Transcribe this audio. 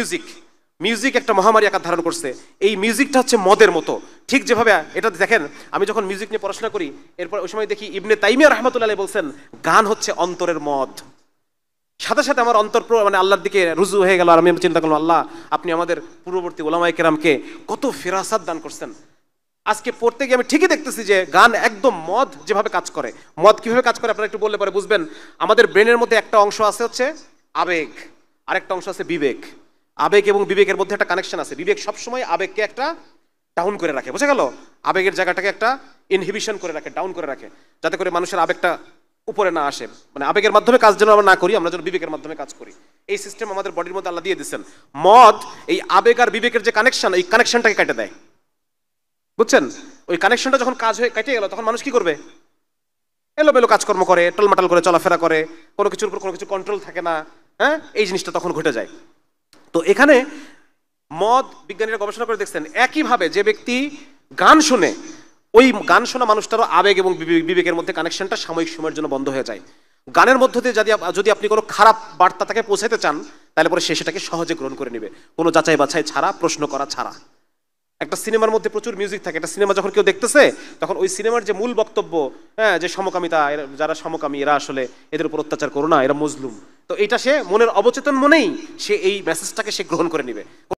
Music, music একটা মহামারী আকার ধারণ করছে। এই মিউজিকটা হচ্ছে মদের মতো। ঠিক যেভাবে এটা দেখেন, আমি যখন মিউজিক নিয়ে পড়াশোনা করি, এরপর ওই সময় দেখি ইবনে তাইমিয়া রাহমাতুল্লাহ আলাইহি বলছেন গান হচ্ছে অন্তরের মদ। সাথে সাথে আমার অন্তর মানে আল্লাহর দিকে রুজু হয়ে গেল, আর আমি চিন্তা করলাম, আল্লাহ আপনি আমাদের পূর্ববর্তী ওলামায়ে কেরামকে কত ফিরাসাত দান করছেন। আজকে পড়তে গিয়ে আমি ঠিকই দেখতেছি যে গান একদম মদ যেভাবে কাজ করে। মদ কিভাবে কাজ করে আপনারা একটু বললে পরে বুঝবেন। আমাদের ব্রেনের মধ্যে একটা অংশ আছে হচ্ছে আবেগ, আরেকটা অংশ আছে বিবেক। আবেগ এবং বিবেকের মধ্যে একটা কানেকশন আছে। বিবেক সবসময় আবেগকে একটা ডাউন করে রাখে, বুঝা গেল? আবেগের জায়গাটাকে একটা ইনহিবিশন করে রাখে, ডাউন করে রাখে, যাতে করে মানুষের আবেগটা উপরে না আসে। মানে আবেগের মাধ্যমে কাজ যেন আমরা না করি, আমরা যেন বিবেকের মাধ্যমে কাজ করি। এই সিস্টেম আমাদের বডির মধ্যে আল্লাহ দিয়ে দিচ্ছেন। মদ এই আবেগ আর বিবেকের যে কানেকশন, এই কানেকশনটাকে কেটে দেয়, বুঝছেন? ওই কানেকশনটা যখন কাজ হয়ে কেটে গেল, তখন মানুষ কি করবে? এলোমেলো কাজকর্ম করে, টলমাটাল করে চলাফেরা করে, কোনো কিছুর উপর কোনো কিছু কন্ট্রোল থাকে না। হ্যাঁ, এই জিনিসটা তখন ঘটে যায়। তো এখানে মদ বিজ্ঞানীরা গবেষণা করে দেখছেন, একইভাবে যে ব্যক্তি গান শুনে, ওই গান শোনা মানুষটারও আবেগ এবং বিবেকের মধ্যে কানেকশনটা সাময়িক সময়ের জন্য বন্ধ হয়ে যায়। গানের মধ্য দিয়ে যদি আপনি কোনো খারাপ বার্তা তাকে পৌঁছাতে চান, তাহলে পরে সে সেটাকে সহজে গ্রহণ করে নেবে, কোনো যাচাই বাছাই ছাড়া, প্রশ্ন করা ছাড়া। একটা সিনেমার মধ্যে প্রচুর মিউজিক থাকে, একটা সিনেমা যখন কেউ দেখতেছে, তখন ওই সিনেমার যে মূল বক্তব্য, হ্যাঁ, যে সমকামিতা, যারা সমকামী এরা আসলে এদের উপর অত্যাচার করো না, এরা মজলুম, তো এটা সে মনের অবচেতন মনেই সে এই মেসেজটাকে সে গ্রহণ করে নেবে।